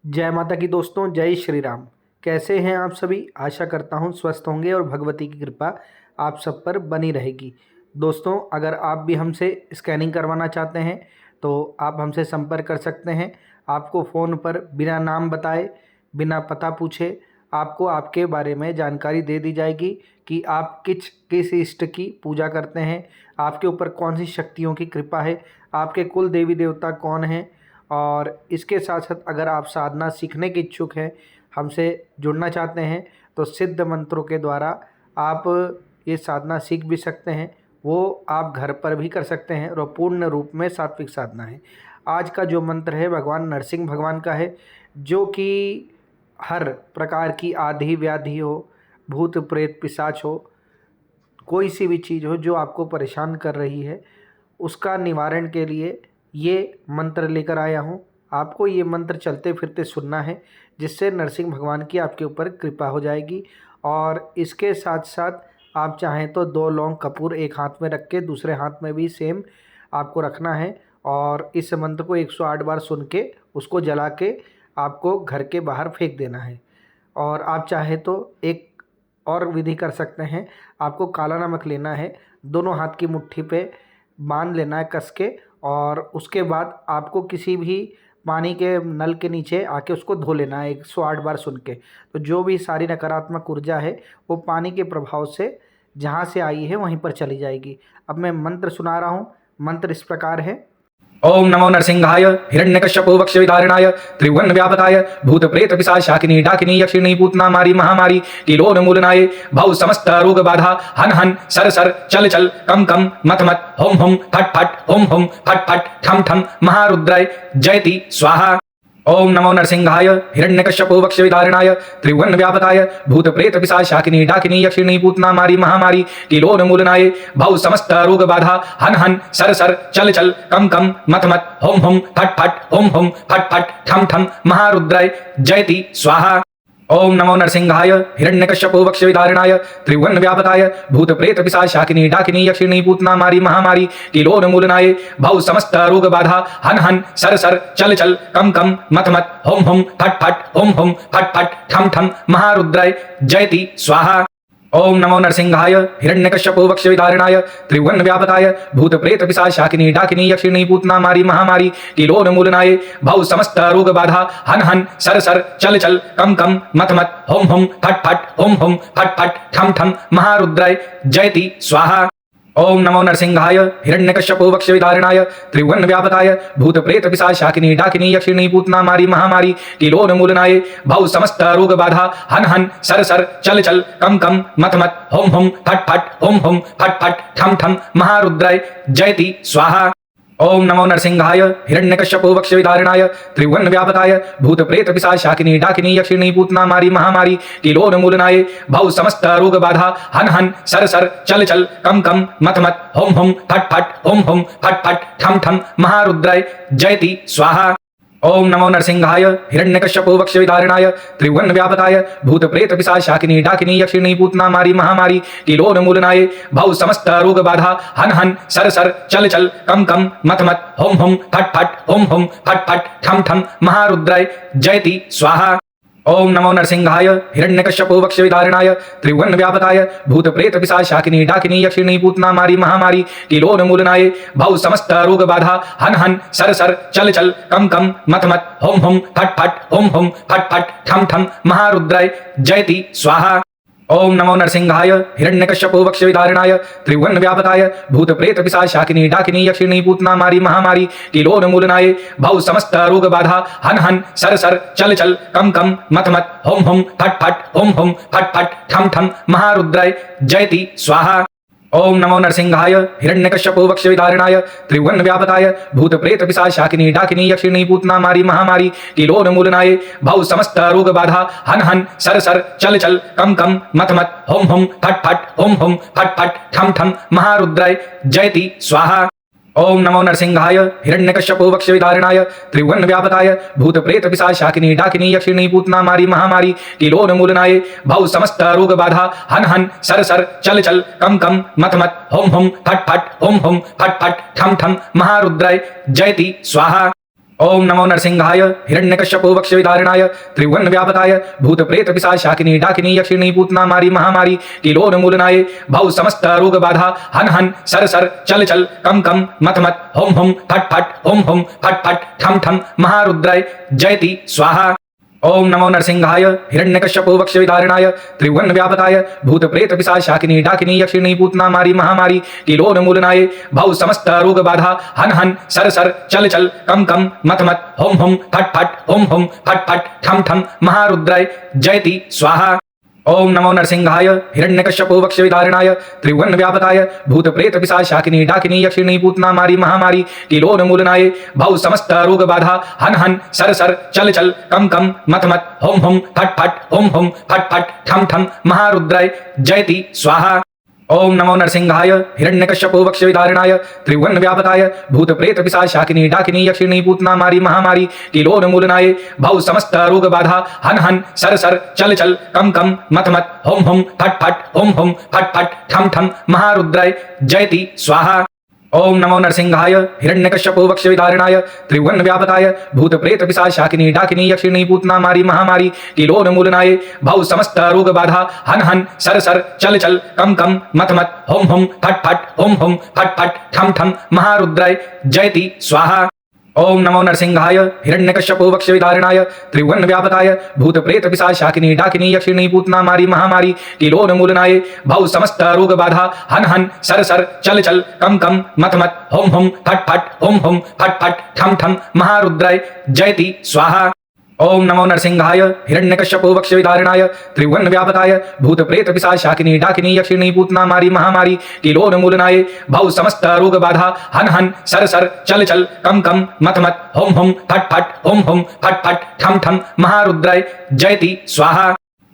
जय माता की दोस्तों, जय श्री राम। कैसे हैं आप सभी? आशा करता हूं स्वस्थ होंगे और भगवती की कृपा आप सब पर बनी रहेगी। दोस्तों, अगर आप भी हमसे स्कैनिंग करवाना चाहते हैं तो आप हमसे संपर्क कर सकते हैं। आपको फ़ोन पर बिना नाम बताए, बिना पता पूछे आपको आपके बारे में जानकारी दे दी जाएगी कि आप किस इष्ट की पूजा करते हैं, आपके ऊपर कौन सी शक्तियों की कृपा है, आपके कुल देवी देवता कौन हैं। और इसके साथ साथ अगर आप साधना सीखने के इच्छुक हैं, हमसे जुड़ना चाहते हैं, तो सिद्ध मंत्रों के द्वारा आप ये साधना सीख भी सकते हैं। वो आप घर पर भी कर सकते हैं और पूर्ण रूप में सात्विक साधना है। आज का जो मंत्र है भगवान नरसिंह भगवान का है, जो कि हर प्रकार की आधि व्याधि हो, भूत प्रेत पिशाच हो, कोई सी भी चीज़ हो जो आपको परेशान कर रही है, उसका निवारण के लिए ये मंत्र लेकर आया हूँ। आपको ये मंत्र चलते फिरते सुनना है, जिससे नरसिंह भगवान की आपके ऊपर कृपा हो जाएगी। और इसके साथ साथ आप चाहें तो 2 लौंग कपूर एक हाथ में रख के दूसरे हाथ में भी सेम आपको रखना है, और इस मंत्र को 108 बार सुन के उसको जला के आपको घर के बाहर फेंक देना है। और आप चाहे तो एक और विधि कर सकते हैं। आपको काला नमक लेना है, दोनों हाथ की मुट्ठी पे बांध लेना है कस के, और उसके बाद आपको किसी भी पानी के नल के नीचे आके उसको धो लेना है 108 बार सुन के। तो जो भी सारी नकारात्मक ऊर्जा है वो पानी के प्रभाव से जहाँ से आई है वहीं पर चली जाएगी। अब मैं मंत्र सुना रहा हूँ। मंत्र इस प्रकार है। ओम नमो नरसिंहाय हिरण्यकश्यपो वक्ष्यविदारिणाय त्रिभुवन व्यापकाय भूत प्रेत पिशाच शाकिनी डाकिनी यक्षिणी पूतना मारी महामारी किलोन्मूलनाय भव समस्त रोग बाधा हन हन सर सर चल चल कम कम मत मत होम होम फट फट होम होम फट फट ठम ठम महारुद्राय जयति स्वाहा। ओम नमो नरसिंहाय हिरण्यकश्यपो वक्ष्यविदारिणाय त्रिभुवन व्यापकाय भूत प्रेत पिशाच शाकिनी डाकिनी यक्षिणी पूतना मारी महामारी किलोन्मूलनाय भव समस्त रोग बाधा हन हन सर सर चल चल कम कम मत मत होम होम फट फट होम होम फट फट ठम ठम महारुद्राय जयति स्वाहा। ओम नमो नरसिंहाय हिरण्यकश्यपो वक्ष्यविदारिणाय त्रिभुवन व्यापकाय भूत प्रेत पिशाच शाकिनी डाकिनी यक्षिणी पूतना मारी महामारी किलोन्मूलनाय भव समस्त रोग बाधा हन हन सर सर चल चल कम कम मत मत होम होम फट फट होम होम फट फट ठम ठम महारुद्राय जयति स्वाहा। ओम नमो नरसिंहाय हिरण्यकश्यपो वक्ष्यविदारिणाय त्रिभुवन व्यापकाय भूत प्रेत पिशाच शाकिनी डाकिनी यक्षिणी पूतना मारी महामारी किलोन्मूलनाय भव समस्त रोग बाधा हन हन सर सर चल चल कम कम मत मत होम होम फट फट होम होम फट फट ठम ठम महारुद्राय जयति स्वाहा। ओम नमो नरसिंहाय हिरण्यकश्यपो वक्ष्यविदारिणाय त्रिभुवन व्यापकाय भूत प्रेत पिशाच शाकिनी डाकिनी यक्षिणी पूतना मारी महामारी किलोन्मूलनाय भव समस्त रोग बाधा हन हन सर सर चल चल कम कम मत मत होम होम फट फट होम होम फट फट ठम ठम महारुद्राय जयति स्वाहा। ओम नमो नरसिंहाय हिरण्यकश्यपो वक्ष्यविदारिणाय त्रिभुवन व्यापकाय भूत प्रेत पिशाच शाकिनी डाकिनी यक्षिणी पूतना मारी महामारी किलोन्मूलनाय भव समस्त रोग बाधा हन हन सर सर चल चल कम कम मत मत होम होम फट फट होम होम फट फट ठम ठम महारुद्राय जयति स्वाहा। ओम नमो नरसिंहाय हिरण्यकश्यपो वक्ष्यविदारिणाय त्रिभुवन व्यापकाय भूत प्रेत पिशाच शाकिनी डाकिनी यक्षिणी पूतना मारी महामारी किलोन्मूलनाय भव समस्त रोग बाधा हन हन सर सर चल चल कम कम मत मत होम होम फट फट होम होम फट फट ठम ठम महारुद्राय जयति स्वाहा। ओम नमो नरसिंहाय हिरण्यकश्यपो वक्ष्यविदारिणाय त्रिभुवन व्यापकाय भूत प्रेत पिशाच शाकिनी डाकिनी यक्षिणी पूतना मारी महामारी किलोन्मूलनाय भव समस्त रोग बाधा हन हन सर सर चल चल कम कम मत मत होम होम फट फट होम होम फट फट ठम ठम महारुद्राय जयति स्वाहा। ओम नमो नरसिंहाय हिरण्यकश्यपो वक्ष्यविदारिणाय त्रिभुवन व्यापकाय भूत प्रेत पिशाच शाकिनी डाकिनी यक्षिणी पूतना मारी महामारी किलोन्मूलनाय भव समस्त रोग बाधा हन हन सर सर चल चल कम कम मत मत होम होम फट फट होम होम फट फट ठम ठम महारुद्राय जयति स्वाहा। ओम नमो नरसिंहाय हिरण्यकश्यपो वक्ष्यविदारिणाय त्रिभुवन व्यापकाय भूत प्रेत पिशाच शाकिनी डाकिनी यक्षिणी पूतना मारी महामारी किलोन्मूलनाय भव समस्त रोग बाधा हन हन सर सर चल चल कम कम मत मत होम होम फट फट होम होम फट फट ठम ठम महारुद्राय जयति स्वाहा। ओम नमो नरसिंहाय हिरण्यकश्यपो वक्ष्यविदारिणाय त्रिभुवन व्यापकाय भूत प्रेत पिशाच शाकिनी डाकिनी यक्षिणी पूतना मारी महामारी किलोन्मूलनाय भव समस्त रोग बाधा हन हन सर सर चल चल कम कम मत मत होम होम फट फट होम होम फट फट ठम ठम महारुद्राय जयति स्वाहा। ओम नमो नरसिंहाय हिरण्यकश्यपो वक्षविदारिणाय त्रिभुवन व्यापकाय भूत प्रेत पिशाच शाकिनी डाकिनी यक्षिणी पूतना मारी महामारी किलोन्मूलनाय भव समस्त रोग बाधा हन हन सर सर चल चल कम कम मत मत होम होम फट फट होम होम फट फट ठम ठम महारुद्राय जयति स्वाहा। ओम नमो नरसिंहाय हिरण्यकश्यपो वक्षविदारिणाय त्रिभुवन व्यापकाय भूत प्रेत पिशाच शाकिनी डाकिनी यक्षिणी पूतना मारी महामारी किलोन्मूलनाय भव समस्त रोग बाधा हन हन सर सर चल चल कम कम मत मत होम होम फट फट होम होम फट फट ठम ठम महारुद्राय जयति स्वाहा। ओम नमो नरसिंहाय हिरण्यकश्यपो वक्षविदारिणाय त्रिभुवन व्यापकाय भूत प्रेत पिशाच शाकिनी डाकिनी यक्षिणी पूतना मारी महामारी किलोन्मूलनाय भव समस्त रोग बाधा हन हन सर सर चल चल कम कम मत मत होम होम फट फट होम होम फट फट ठम ठम महारुद्राय जयति स्वाहा। ओम नमो नरसिंहाय हिरण्यकश्यपो वक्षविदारिणाय त्रिभुवन व्यापकाय भूत प्रेत पिशाच शाकिनी डाकिनी यक्षिणी पूतना मारी महामारी किलोन्मूलनाय भव समस्त रोग बाधा हन हन सर सर चल चल कम कम मत मत होम होम फट फट होम होम फट फट ठम ठम महारुद्राय जयति स्वाहा। ओम नमो नरसिंहाय हिरण्यकश्यपो वक्षविदारिणाय त्रिभुवन व्यापकाय भूत प्रेत पिशाच शाकिनी डाकिनी यक्षिणी पूतना मारी महामारी किलोन्मूलनाय भव समस्त रोग बाधा हन हन सर सर चल चल कम कम मत मत होम होम फट फट होम होम फट फट ठम ठम महारुद्राय जयति स्वाहा। ओम नमो नरसिंहाय हिरण्यकश्यपो वक्षविदारिणाय त्रिभुवन व्यापकाय भूत प्रेत पिशाच शाकिनी डाकिनी यक्षिणी पूतना मारी महामारी किलोन्मूलनाय भव समस्त रोग बाधा हन हन सर सर चल चल कम कम मत मत होम होम फट फट होम होम फट फट ठम ठम महारुद्राय जयति स्वाहा। ओम नमो नरसिंहाय हिरण्यकश्यपो वक्षविदारिणाय त्रिभुवन व्यापकाय भूत प्रेत पिशाच शाकिनी डाकिनी यक्षिणी पूतना मारी महामारी किलोन्मूलनाय भव समस्त रोग बाधा हन हन सर सर चल चल कम कम मत मत होम होम फट फट होम होम फट फट ठम ठम महारुद्राय जयति स्वाहा।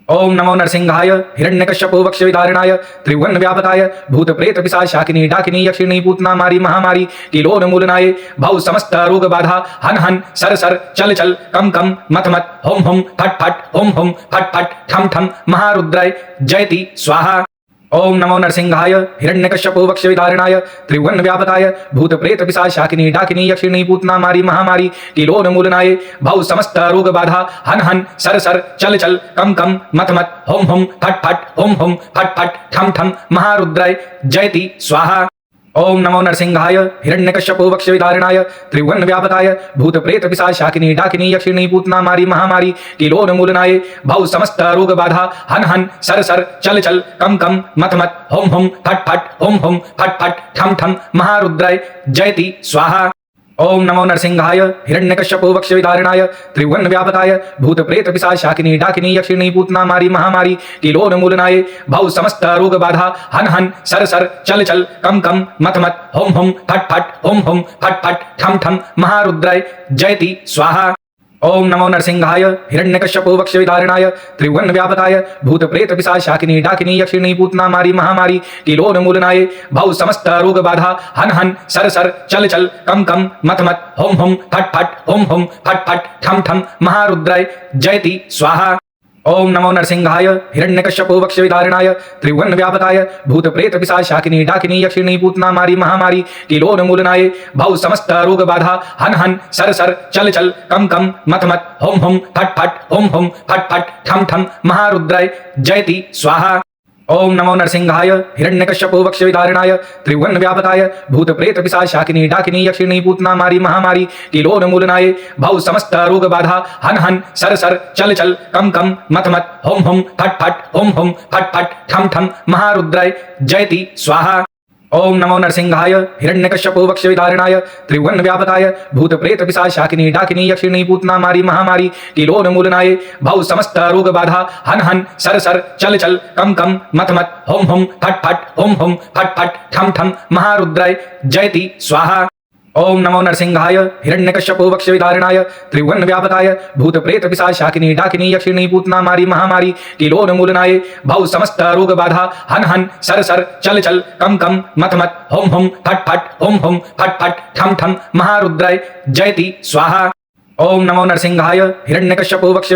ओम नमो नरसिंहाय हिरण्यकश्यपो वक्षविदारिणाय त्रिभुवन व्यापकाय भूत प्रेत पिशाच शाकिनी डाकिनी यक्षिणी पूतना मारी महामारी किलोन्मूलनाय भव समस्त रोग बाधा हन हन सर सर चल चल कम कम मत मत होम होम फट फट होम होम फट फट ठम ठम महारुद्राय जयति स्वाहा। ओम नमो नरसिंहाय हिरण्यकश्यपो वक्षविदारिणाय त्रिभुवन व्यापकाय भूत प्रेत पिशाच शाकिनी डाकिनी यक्षिणी पूतना मारी महामारी किलोन्मूलनाय भव समस्त रोग बाधा हन हन सर सर चल चल कम कम मत मत होम होम फट फट होम होम फट फट ठम ठम महारुद्राय जयति स्वाहा। ओम नमो नरसिंहाय हिरण्यकश्यपो वक्षविदारिणाय त्रिभुवन व्यापकाय भूत प्रेत पिशाच शाकिनी डाकिनी यक्षिणी पूतना मारी महामारी किलोन्मूलनाय भव समस्त रोग बाधा हन हन सर सर चल चल कम कम मत मत होम होम फट फट होम होम फट फट ठम ठम महारुद्राय जयति स्वाहा। ओम नमो नरसिंहाय हिरण्यकश्यपो वक्षविदारिणाय त्रिभुवन व्यापकाय भूत प्रेत पिशाच शाकिनी डाकिनी यक्षिणी पूतना मारी महामारी किलोन्मूलनाय भव समस्त रोग बाधा हन हन सर सर चल चल कम कम मत मत होम होम फट फट होम होम फट फट ठम ठम महारुद्राय जयति स्वाहा। ओम नमो नरसिंहाय हिरण्यकश्यपो वक्षविदारिणाय त्रिभुवन व्यापकाय भूत प्रेत पिशाच शाकिनी डाकिनी यक्षिणी पूतना मारी महामारी किलोन्मूलनाय भव समस्त रोग बाधा हन हन सर सर चल चल कम कम मत मत होम होम फट फट होम होम फट फट ठम ठम महारुद्राय जयति स्वाहा। ओम नमो नरसिंहाय हिरण्यकश्यपो वक्षविदारिणाय त्रिभुवन व्यापकाय भूत प्रेत पिशाच शाकिनी डाकिनी यक्षिणी पूतना मारी महामारी किलोन्मूलनाय भव समस्त रोग बाधा हन हन सर सर चल चल कम कम मत मत होम होम फट फट होम होम फट फट ठम ठम महारुद्राय जयति स्वाहा। ओम नमो नरसिंहाय हिरण्यकश्यपो वक्षविदारिणाय त्रिभुवन व्यापकाय भूत प्रेत पिशाच शाकिनी डाकिनी यक्षिणी पूतना मारी महामारी किलोन्मूलनाय भव समस्त रोग बाधा हन हन सर सर चल चल कम कम मत मत होम होम फट फट होम होम फट फट ठम ठम महारुद्राय जयति स्वाहा। ओम नमो नरसिंहाय हिरण्यकश्यपो वक्षविदारिणाय त्रिभुवन व्यापकाय भूत प्रेत पिशाच शाकिनी डाकिनी यक्षिणी पूतना मारी महामारी किलोन्मूलनाय भव समस्त रोग बाधा हन हन सर सर चल चल कम कम मत मत होम होम फट फट होम होम फट फट ठम ठम महारुद्राय जयति स्वाहा। ओम नमो नरसिंहाय हिरण्यकश्यपो वक्षविदारिणाय त्रिभुवन व्यापकाय भूत प्रेत पिशाच शाकिनी डाकिनी यक्षिणी पूतना मारी महामारी किलोन्मूलनाय भव समस्त रोग बाधा हन हन सर सर चल चल कम कम मत मत होम होम फट फट होम होम फट फट ठम ठम महारुद्राय जयति स्वाहा। ओम नमो नरसिंहाय हिरण्यकश्यपो वक्ष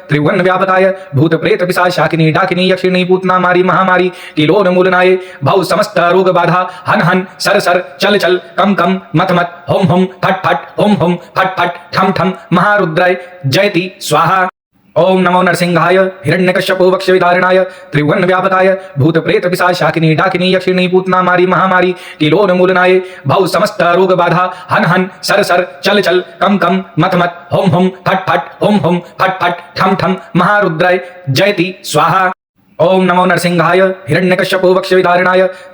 त्रिभुवन व्यापकाय भूत प्रेत पिशाचाकिनी डाकिनी यक्षिणी पूतना मारी महामारी किलोन्मूलनाय भव समस्त रोग बाधा हन हन सर सर चल चल कम कम मत मत होम होम फट फट होम होम फट फट ठम ठम महारुद्राय जयति स्वाहा। ओम नमो नरसिंहाय हिरण्यकश्यपो वक्ष त्रिभुवन व्यापकाय भूत प्रेत पिशाचाकिनी डाकिनी यक्षिणी पूतना मारी महामारी किलोन्मूलनाय भव समस्त रोग बाधा हन हन सर सर चल चल कम कम मत मत होम होम फट फट होम होम फट फट ठम ठम महारुद्राय जयति स्वाहा। ओम नमो नरसिंहाय हिरण्यकश्यपो वक्ष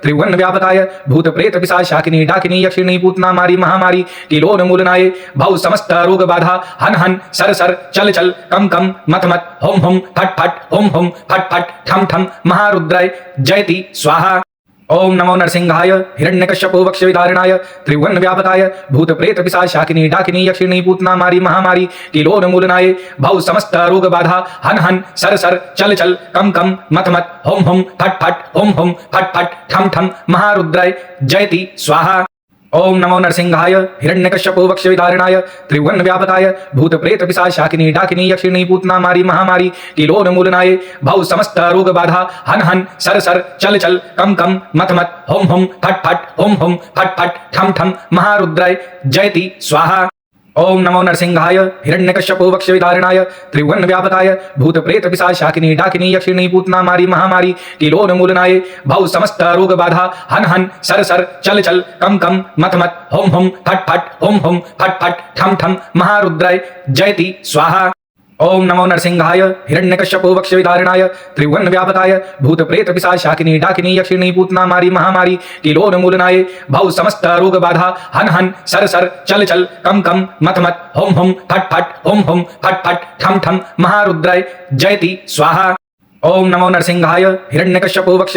त्रिभुवन व्यापकाय भूत प्रेत पिशाचाकिनी डाकिनी यक्षिणी पूतना मारी महामारी किलोन्मूलनाय भव समस्त रोग बाधा हन हन सर सर चल चल कम कम मत मत होम होम फट फट होम होम फट फट ठम ठम महारुद्राय जयति स्वाहा। ओम नमो नरसिंहाय हिरण्यकश्यपो वक्ष त्रिभुवन व्यापकाय भूत प्रेत पिशाचाकिनी डाकिनी यक्षिणी पूतना मारी महामारी किलोन्मूलनाय भव समस्त रोग बाधा हन हन सर सर चल चल कम कम मत मत होम होम फट फट होम होम फट फट ठम ठम महारुद्राय जयति स्वाहा। ओम नमो नरसिंहाय हिरण्यकश्यपो वक्ष त्रिभुवन व्यापकाय भूत प्रेत पिशाचाकिनी डाकिनी यक्षिणी पूतना मारी महामारी किलोन्मूलनाय भव समस्त रोग बाधा हन हन सर सर चल चल कम कम मत मत होम होम फट फट होम होम फट फट ठम ठम महारुद्राय जयति स्वाहा। ओम नमो नरसिंहाय हिरण्यकश्यपो वक्ष त्रिभुवन व्यापकाय भूत प्रेत पिशाचाकिनी डाकिनी यक्षिणी पूतना मारी महामारी किलोन्मूलनाय भव समस्त रोग बाधा हन हन सर सर चल चल कम कम मत मत होम होम फट फट होम होम फट फट ठम ठम महारुद्राय जयति स्वाहा। ओम नमो नरसिंहाय हिरण्यकश्यपो वक्ष त्रिभुवन व्यापकाय भूत प्रेत पिशाचाकिनी डाकिनी यक्षिणी पूतना मारी महामारी किलोन्मूलनाय भव समस्त रोग बाधा हन हन सर सर चल चल कम कम मत मत होम होम फट फट होम होम फट फट ठम ठम महारुद्राय जयति स्वाहा। ओम नमो नरसिंहाय हिरण्यकश्यपो वक्ष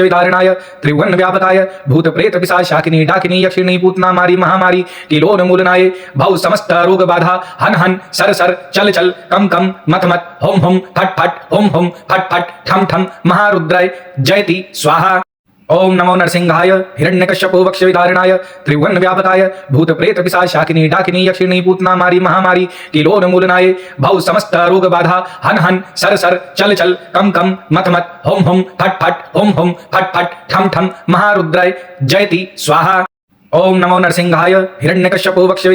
त्रिभुवन व्यापकाय भूत प्रेत पिशाचाकिनी डाकिनी यक्षिणी पूतना मारी महामारी किलोन्मूलनाय भव समस्त रोग बाधा हन हन सर सर चल चल कम कम मत मत होम होम फट फट होम होम फट फट ठम ठम महारुद्राय जयति स्वाहा। ओम नमो नरसिंहाय हिरण्यकश्यपो वक्ष त्रिभुवन व्यापकाय भूत प्रेत पिशाचाकिनी डाकिनी यक्षिणी पूतना मारी महामारी किलोन्मूलनाय भव समस्त रोग बाधा हन हन सर सर चल चल कम कम मत मत होम होम फट फट होम होम फट फट ठम ठम महारुद्राय जयति स्वाहा। ओम नमो नरसिंहाय हिरण्यकश्यपो वक्ष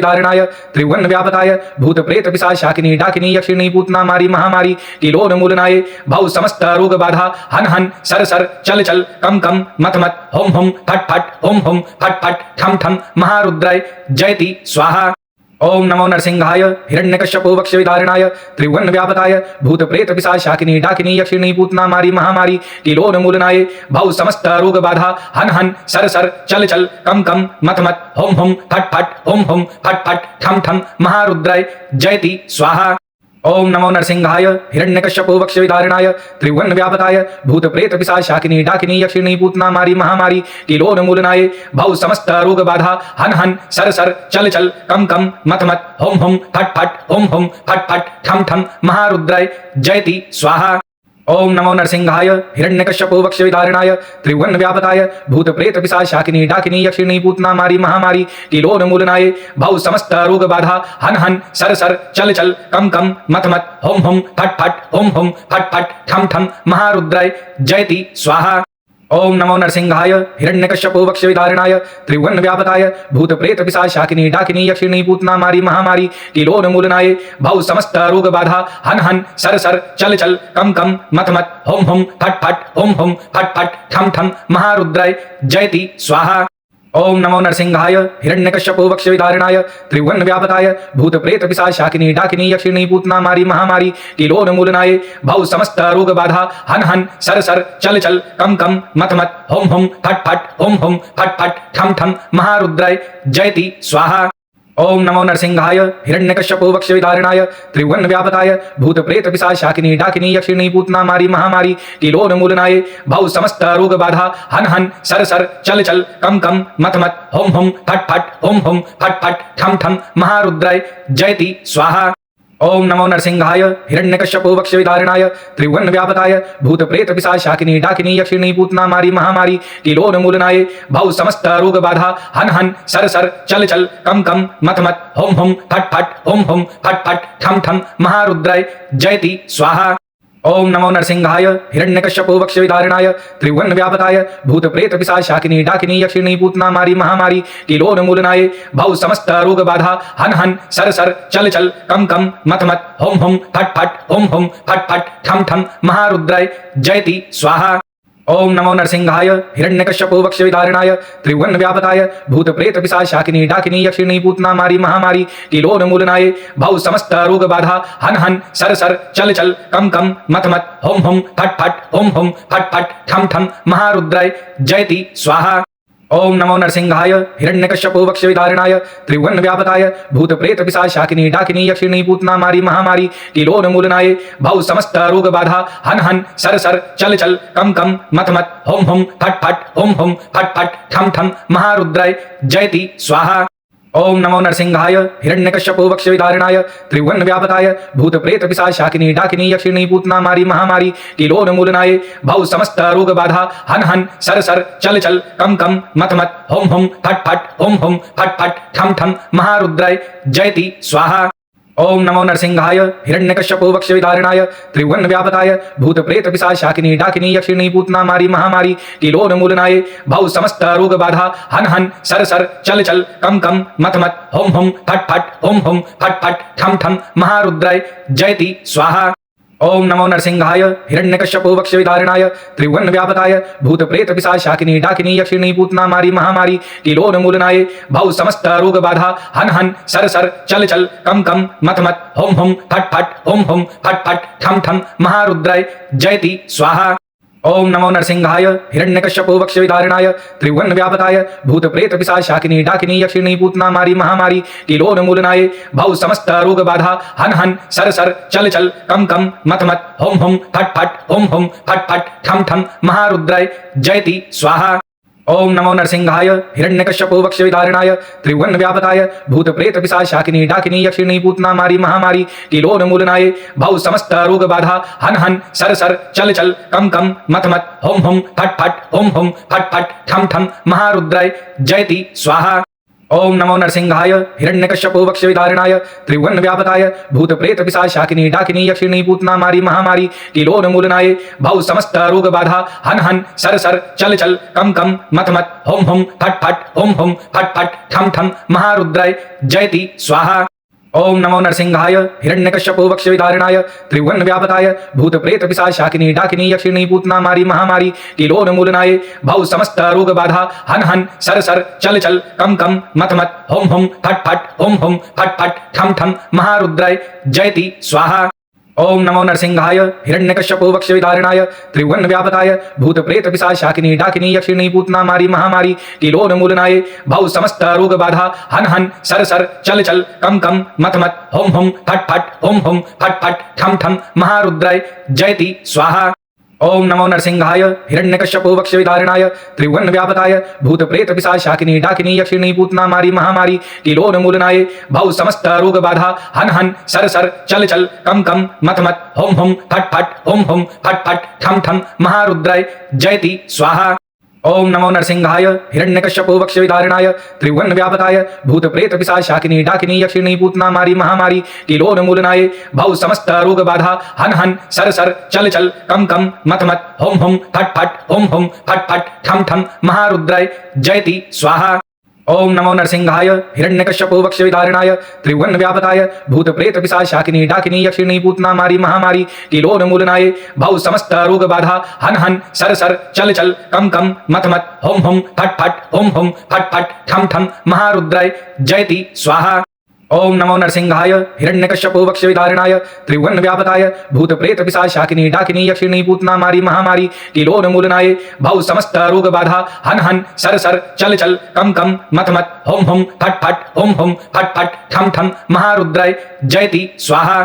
त्रिभुवन व्यापकाय भूत प्रेत पिशाचाकिनी डाकिनी यक्षिणी पूतना मारी महामारी किलोन्मूलनाय भव समस्त रोग बाधा हन हन सर सर चल चल कम कम मत मत होम होम फट फट होम होम फट फट ठम ठम महारुद्राय जयति स्वाहा। ओम नमो नरसिंहाय हिरण्यकश्यपो वक्ष त्रिभुवन व्यापकाय भूत प्रेत पिशाचाकिनी डाकिनी यक्षिणी पूतना मारी महामारी किलोन्मूलनाय भव समस्त रोग बाधा हन हन सर सर चल चल कम कम मत मत होम होम फट फट होम होम फट फट ठम ठम महारुद्राय जयति स्वाहा। ओम नमो नरसिंहाय हिरण्यकश्यपो वक्ष त्रिभुवन व्यापकाय भूत प्रेत पिशाचाकिनी डाकिनी यक्षिणी पूतना मारी महामारी किलोन्मूलनाय भव समस्त रोग बाधा हन हन सर सर चल चल कम कम मत मत होम होम फट फट होम होम फट फट ठम ठम महारुद्राय जयति स्वाहा। ओम नमो नरसिंहाय हिरण्यकश्यपो वक्ष त्रिभुवन व्यापकाय भूत प्रेत पिशाचाकिनी डाकिनी यक्षिणी पूतना मारी महामारी किलोन्मूलनाय भव समस्त रोग बाधा हन हन सर सर चल चल कम कम मत मत होम होम फट फट होम होम फट फट ठम ठम महारुद्राय जयति स्वाहा। ओम नमो नरसिंहाय हिरण्यकश्यपो वक्ष त्रिभुवन व्यापकाय भूत प्रेत पिशाचाकिनी डाकिनी यक्षिणी पूतना मारी महामारी किलोन्मूलनाय भव समस्त रोग बाधा हन हन सर सर चल चल कम कम मत मत होम होम फट फट होम होम फट फट ठम ठम महारुद्राय जयति स्वाहा। ओम नमो नरसिंहाय हिरण्यकश्यपो वक्ष त्रिभुवन व्यापकाय भूत प्रेत पिशाचाकिनी डाकिनी यक्षिणी पूतना मारी महामारी किलोन्मूलनाय भव समस्त रोग बाधा हन हन सर सर चल चल कम कम मत मत होम होम फट फट होम होम फट फट ठम ठम महारुद्राय जयति स्वाहा। ओम नमो नरसिंहाय हिरण्यकश्यपो वक्ष त्रिभुवन व्यापकाय भूत प्रेत पिशाचाकिनी डाकिनी यक्षिणी पूतना मारी महामारी किलोन्मूलनाय भव समस्त रोग बाधा हन हन सर सर चल चल कम कम मत मत होम होम फट फट होम होम फट फट ठम ठम महारुद्राय जयति स्वाहा। ओम नमो नरसिंहाय हिरण्यकश्यपो वक्षविदारिणाय त्रिभुवनव्यापकाय भूतप्रेतपिशाचाकिनी डाकिनी यक्षिणी पूतना मारी महामारी किलोन्मूलनाय भव समस्त रोग बाधा हन हन सर सर चल चल कम कम मत मत होम होम फट फट होम होम फट फट ठम ठम महारुद्राय जयति स्वाहा। ओम नमो नरसिंहाय हिरण्यकश्यपो वक्षविदारिणाय त्रिभुवनव्यापकाय भूतप्रेतपिशाचाकिनी डाकिनी यक्षिणी पूतना मारी महामारी किलोन्मूलनाय भव समस्त रोग बाधा हन हन सर सर चल चल कम कम मत मत होम होम फट फट होम होम फट फट ठम ठम महारुद्राय जयति स्वाहा। ओम नमो नरसिंहाय हिरण्यकश्यपो वक्षविदारिणाय त्रिभुवनव्यापकाय भूतप्रेतपिशाचाकिनी डाकिनी यक्षिणी पूतना मारी महामारी किलोन्मूलनाय भव समस्त रोग बाधा हन हन सर सर चल चल कम कम मत मत होम होम फट फट होम होम फट फट ठम ठम महारुद्राय जयति स्वाहा। ओम नमो नरसिंहाय हिरण्यकश्यपो वक्षविदारिणाय त्रिभुवनव्यापकाय भूतप्रेतपिशाचाकिनी डाकिनी यक्षिणी पूतना मारी महामारी किलोन्मूलनाय भव समस्त रोग बाधा हन हन सर सर चल चल कम कम मत मत होम होम फट फट होम होम फट फट ठम ठम महारुद्राय जयति स्वाहा। ओम नमो नरसिंहाय हिरण्यकश्यपो वक्षविदारिणाय त्रिभुवनव्यापकाय भूतप्रेतपिशाचाकिनी डाकिनी यक्षिणी पूतना मारी महामारी किलोन्मूलनाय भव समस्त रोग बाधा हन हन सर सर चल चल कम कम मत मत होम होम फट फट होम होम फट फट ठम ठम महारुद्राय जयति स्वाहा। ओम नमो नरसिंहाय हिरण्यकश्यपो वक्षविदारिणाय त्रिभुवनव्यापकाय भूतप्रेतपिशाचाकिनी डाकिनी यक्षिणी पूतना मारी महामारी किलोन्मूलनाय भव समस्त रोग बाधा हन हन सर सर चल चल कम कम मत मत होम होम फट फट होम होम फट फट ठम ठम महारुद्राय जयति स्वाहा। ओम नमो नरसिंहाय हिरण्यकश्यपो वक्षविदारिणाय त्रिभुवनव्यापकाय भूतप्रेतपिशाचाकिनी डाकिनी यक्षिणी पूतना मारी महामारी किलोन्मूलनाय भव समस्त रोग बाधा हन हन सर सर चल चल कम कम मत मत होम होम फट फट होम होम फट फट ठम ठम महारुद्राय जयति स्वाहा। ओम नमो नरसिंहाय हिरण्यकश्यपो वक्षविदारिणाय त्रिभुवनव्यापकाय भूतप्रेतपिशाचाकिनी डाकिनी यक्षिणी पूतना मारी महामारी किलोन्मूलनाय भव समस्त रोग बाधा हन हन सर सर चल चल कम कम मत मत होम होम फट फट होम होम फट फट ठम ठम महारुद्राय जयति स्वाहा। ओम नमो नरसिंहाय हिरण्यकश्यपो वक्षविदारिणाय त्रिभुवनव्यापकाय भूतप्रेतपिशाचाकिनी डाकिनी यक्षिणी पूतना मारी महामारी किलोन्मूलनाय भव समस्त रोग बाधा हन हन सर सर चल चल कम कम मत मत होम होम फट फट होम होम फट फट ठम ठम महारुद्राय जयति स्वाहा। ओम नमो नरसिंहाय हिरण्यकश्यपो वक्षविदारिणाय त्रिभुवनव्यापकाय भूतप्रेतपिशाचाकिनी डाकिनी यक्षिणी पूतना मारी महामारी किलोन्मूलनाय भव समस्त रोग बाधा हन हन सर सर चल चल कम कम मत मत होम होम फट फट होम होम फट फट ठम ठम महारुद्राय जयति स्वाहा। ओम नमो नरसिंहाय हिरण्यकश्यपो वक्षविदारिणाय त्रिभुवनव्यापकाय भूतप्रेतपिशाचाकिनी डाकिनी यक्षिणी पूतना मारी महामारी किलोन्मूलनाय भव समस्त रोग बाधा हन हन सर सर चल चल कम कम मत मत होम होम फट फट होम होम फट फट ठम ठम महारुद्राय जयति स्वाहा। ओम नमो नरसिंहाय हिरण्यकश्यपो वक्षविदारिणाय त्रिभुवनव्यापकाय भूतप्रेतपिशाचाकिनी डाकिनी यक्षिणी पूतना मारी महामारी किलोन्मूलनाय भव समस्त रोग बाधा हन हन सर सर चल चल कम कम मत मत होम होम फट फट होम होम फट फट ठम ठम महारुद्राय जयति स्वाहा। ओम नमो नरसिंहाय हिरण्यकश्यपो वक्षविदारिणाय त्रिभुवनव्यापकाय भूतप्रेतपिशाचाकिनी डाकिनी यक्षिणी पूतना मारी महामारी किलोन्मूलनाय भव समस्त रोग बाधा हन हन सर सर चल चल कम कम मत मत होम होम फट फट होम होम फट फट ठम ठम महारुद्राय जयति स्वाहा। ओम नमो नरसिंहाय हिरण्यकश्यपो वक्षविदारिणाय त्रिभुवनव्यापकाय भूतप्रेतपिशाचाकिनी डाकिनी यक्षिणी पूतना मारी महामारी किलोन्मूलनाय भव समस्त रोग बाधा हन हन सर सर चल चल कम कम मत मत होम होम फट फट होम होम फट फट ठम ठम महारुद्राय जयति स्वाहा। ओम नमो नरसिंहाय हिरण्यकश्यपो वक्षविदारिणाय त्रिभुवनव्यापकाय भूतप्रेतपिशाचाकिनी डाकिनी यक्षिणी पूतना मारी महामारी किलोन्मूलनाय भव समस्त रोग बाधा हन हन सर सर चल चल कम कम मत मत होम होम फट फट होम होम फट फट ठम ठम महारुद्राय जयति स्वाहा। ओम नमो नरसिंहाय हिरण्यकश्यपो वक्षविदारिणाय त्रिभुवनव्यापकाय भूतप्रेतपिशाचाकिनी डाकिनी यक्षिणी पूतना मारी महामारी किलोन्मूलनाय भव समस्त रोग बाधा हन हन सर सर चल चल कम कम मत मत होम होम फट फट होम होम फट फट ठम ठम महारुद्राय जयति स्वाहा।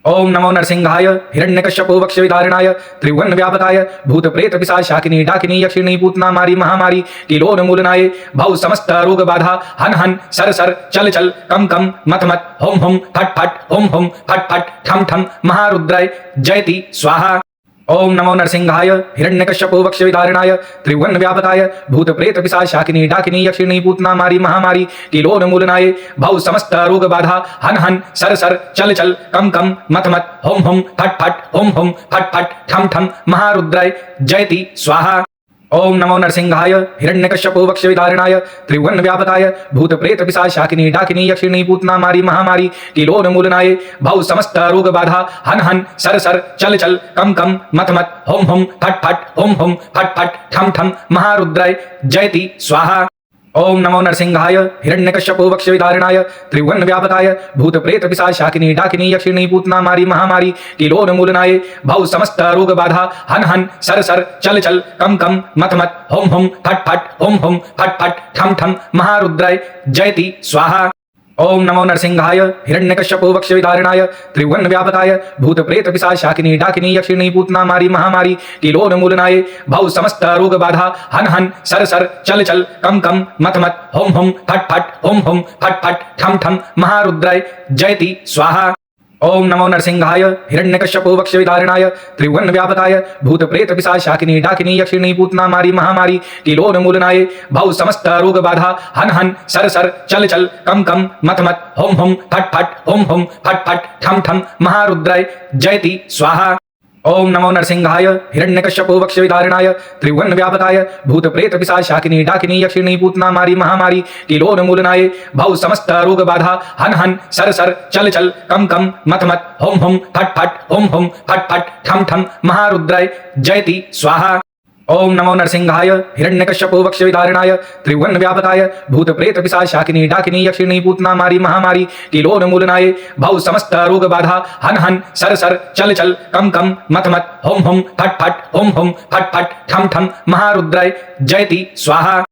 ओम नमो नरसिंहाय हिरण्यकश्यपो वक्षविदारिणाय त्रिभुवन व्यापकाय भूत प्रेत पिशाच शाकिनी डाकिनी यक्षिणी पूतना मारी महामारी किलोन्मूलनाय भव समस्त रोग बाधा हन हन सर सर चल चल कम कम मत मत होम होम फट फट होम होम फट फट ठम ठम महारुद्राय जयति स्वाहा। ओम नमो नरसिंहाय हिरण्यकश्यपो वक्षविदारिणाय त्रिभुवन व्यापकाय भूत प्रेत पिशाच शाकिनी डाकिनी यक्षिणी पूतना मारी महामारी किलोन्मूलनाय भव समस्त रोग बाधा हन हन सर सर चल चल कम कम मत मत होम होम फट फट होम होम फट फट ठम ठम महारुद्राय जयति स्वाहा। ओम नमो नरसिंहाय हिरण्यकश्यपो वक्षविदारिणाय त्रिभुवन व्यापकाय भूत प्रेत पिशाच शाकिनी डाकिनी यक्षिणी पूतना मारी महामारी किलोन्मूलनाय भव समस्त रोग बाधा हन हन सर सर चल चल कम कम मत मत होम होम फट फट होम होम फट फट ठम ठम महारुद्राय जयति स्वाहा। ओम नमो नरसिंहाय हिरण्यकश्यपो वक्षविदारिणाय त्रिभुवन व्यापकाय भूत प्रेत पिशाच शाकिनी डाकिनी यक्षिणी पूतना मारी महामारी किलोन्मूलनाय भव समस्त रोग बाधा हन हन सर सर चल चल कम कम मत मत होम होम फट फट होम होम फट फट ठम ठम महारुद्राय जयति स्वाहा। ओम नमो नरसिंहाय हिरण्यकश्यपो वक्षविदारिणाय त्रिभुवन व्यापकाय भूत प्रेत पिशाच शाकिनी डाकिनी यक्षिणी पूतना मारी महामारी किलोन्मूलनाय भव समस्त रोग बाधा हन हन सर सर चल चल कम कम मत मत होम होम फट फट होम होम फट फट ठम ठम महारुद्राय जयति स्वाहा। ओम नमो नरसिंहाय हिरण्यकश्यपो वक्षविदारिणाय त्रिभुवन व्यापकाय भूत प्रेत पिशाच शाकिनी डाकिनी यक्षिणी पूतना मारी महामारी किलोन्मूलनाय भव समस्त रोग बाधा हन हन सर सर चल चल कम कम मत मत होम होम फट फट होम होम फट फट ठम ठम महारुद्राय जयति स्वाहा। ओम नमो नरसिंहाय हिरण्यकश्यपो वक्षविदारिणाय त्रिभुवन व्यापकाय भूत प्रेत पिशाच शाकिनी डाकिनी यक्षिणी पूतना मारी महामारी किलोन्मूलनाय भव समस्त रोग बाधा हन हन सर सर चल चल कम कम मत मत होम होम फट फट होम होम फट फट ठम ठम महारुद्राय जयति स्वाहा। ओम नमो नरसिंहाय हिरण्यकश्यपो वक्षविदारिणाय त्रिभुवन व्यापकाय भूत प्रेत पिशाच शाकिनी डाकिनी यक्षिणी पूतना मारी महामारी किलोन्मूलनाय भव समस्त रोग बाधा हन हन सर सर चल चल कम कम मत मत होम होम फट फट होम होम फट फट ठम ठम महारुद्राय जयति स्वाहा।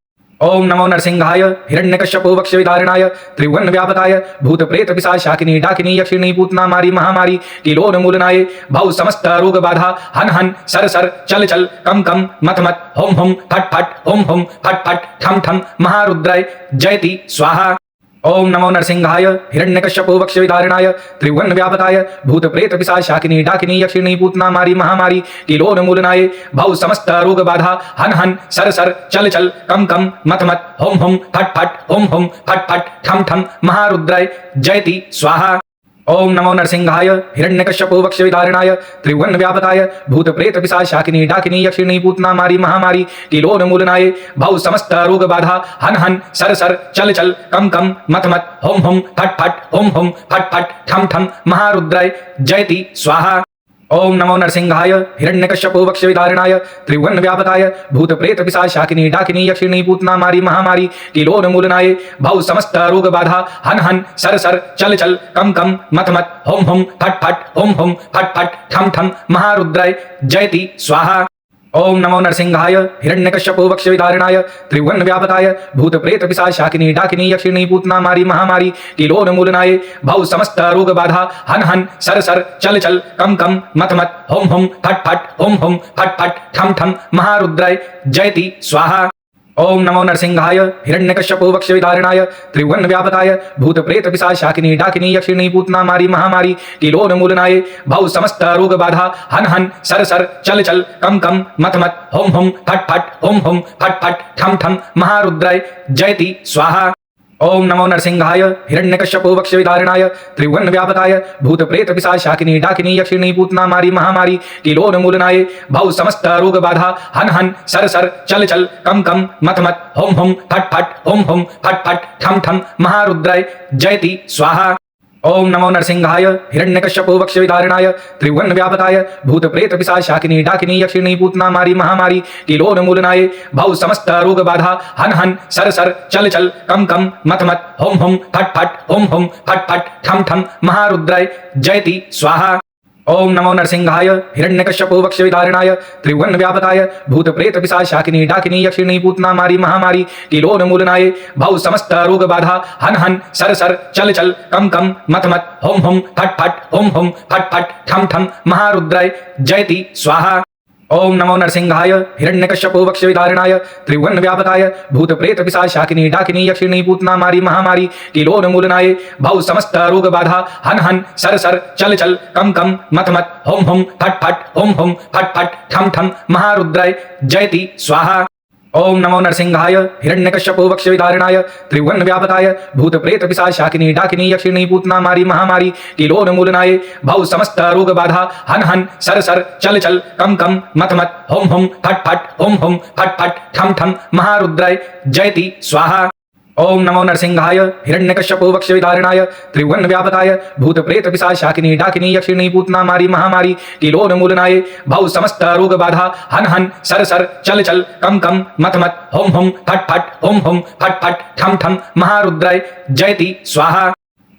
ओम नमो नरसिंहाय हिरण्यकश्यपो वक्षविदारिणाय त्रिभुवन व्यापकाय भूत प्रेत पिशाच शाकिनी डाकिनी यक्षिणी पूतना मारी महामारी किलोन्मूलनाय भव समस्त रोग बाधा हन हन सर सर चल चल कम कम मत मत होम होम फट फट होम होम फट फट ठम ठम महारुद्राय जयति स्वाहा। ओम नमो नरसिंहाय हिरण्यकश्यपो वक्षविदारिणाय त्रिभुवन व्यापकाय भूत प्रेत पिशाच शाकिनी डाकिनी यक्षिणी पूतना मारी महामारी किलोन्मूलनाय भव समस्त रोग बाधा हन हन सर सर चल चल कम कम मत मत होम होम फट फट होम होम फट फट ठम ठम महारुद्राय जयति स्वाहा। ओम नमो नरसिंहाय हिरण्यकश्यपो वक्षविदारिणाय त्रिभुवन व्यापकाय भूत प्रेत पिशाच शाकिनी डाकिनी यक्षिणी पूतना मारी महामारी किलोन्मूलनाय भव समस्त रोग बाधा हन हन सर सर चल चल कम कम मत मत होम होम फट फट होम होम फट फट ठम ठम महारुद्राय जयति स्वाहा। ओम नमो नरसिंहाय हिरण्यकश्यपो वक्षविदारिणाय त्रिभुवन व्यापकाय भूत प्रेत पिशाच शाकिनी डाकिनी यक्षिणी पूतना मारी महामारी किलोन्मूलनाय भव समस्त रोग बाधा हन हन सर सर चल चल कम कम मत मत होम होम फट फट होम होम फट फट ठम ठम महारुद्राय जयति स्वाहा। ओम नमो नरसिंहाय हिरण्यकश्यपो वक्षविदारिणाय त्रिभुवन व्यापकाय भूत प्रेत पिशाच शाकिनी डाकिनी यक्षिणी पूतना मारी महामारी किलोन्मूलनाय भव समस्त रोग बाधा हन हन सर सर चल चल कम कम मत मत होम होम फट फट होम होम फट फट ठम ठम महारुद्राय जयति स्वाहा। ओम नमो नरसिंहाय हिरण्यकश्यपो वक्षविदारिणाय त्रिभुवन व्यापकाय भूत प्रेत पिशाच शाकिनी डाकिनी यक्षिणी पूतना मारी महामारी किलोन्मूलनाय भव समस्त रोग बाधा हन हन सर सर चल चल कम कम मत मत होम होम फट फट होम होम फट फट ठम ठम महारुद्राय जयति स्वाहा। ओम नमो नरसिंहाय हिरण्यकश्यपो वक्षविदारिणाय त्रिभुवन व्यापकाय भूत प्रेत पिशाच शाकिनी डाकिनी यक्षिणी पूतना मारी महामारी किलोन्मूलनाय भव समस्त रोग बाधा हन हन सर सर चल चल कम कम मत मत होम होम फट फट होम होम फट फट ठम ठम महारुद्राय जयति स्वाहा। ओम नमो नरसिंहाय हिरण्यकश्यपो वक्षविदारिणाय त्रिभुवन व्यापकाय भूत प्रेत पिशाच शाकिनी डाकिनी यक्षिणी पूतना मारी महामारी किलोन्मूलनाय भव समस्त रोग बाधा हन हन सर सर चल चल कम कम मत मत होम होम फट फट होम होम फट फट ठम ठम महारुद्राय जयति स्वाहा। ओम नमो नरसिंहाय हिरण्यकश्यपो वक्ष्यविदारिणाय त्रिभुवन व्यापकाय भूत प्रेत पिशाचाकिनी डाकिनी यक्षिणी पूतना मारी महामारी किलोन्मूलनाय भव समस्त रोग बाधा हन हन सर सर चल चल कम कम मत मत होम होम फट फट होम होम फट फट ठम ठम महारुद्राय जयति स्वाहा। ओम नमो नरसिंहाय हिरण्यकश्यपो वक्ष्यविदारिणाय त्रिभुवन व्यापकाय भूत प्रेत पिशाचाकिनी डाकिनी यक्षिणी पूतना मारी महामारी किलोन्मूलनाय भव समस्त रोग बाधा हन हन सर सर चल चल कम कम मत मत होम होम फट फट होम होम फट फट ठम ठम महारुद्राय जयति स्वाहा। ओम नमो नरसिंहाय हिरण्यकश्यपो वक्ष्यविदारिणाय त्रिभुवन व्यापकाय भूत प्रेत पिशाचाकिनी डाकिनी यक्षिणी पूतना मारी महामारी किलोन्मूलनाय भव समस्त रोग बाधा हन हन सर सर चल चल कम कम मत मत होम होम फट फट होम होम फट फट ठम ठम महारुद्राय जयति स्वाहा। ओम नमो नरसिंहाय हिरण्यकश्यपो वक्ष्यविदारिणाय त्रिभुवन व्यापकाय भूत प्रेत पिशाचाकिनी डाकिनी यक्षिणी पूतना मारी महामारी किलोन्मूलनाय भव समस्त रोग बाधा हन हन सर सर चल चल कम कम मत मत होम होम फट फट होम होम फट फट ठम ठम महारुद्राय जयति स्वाहा।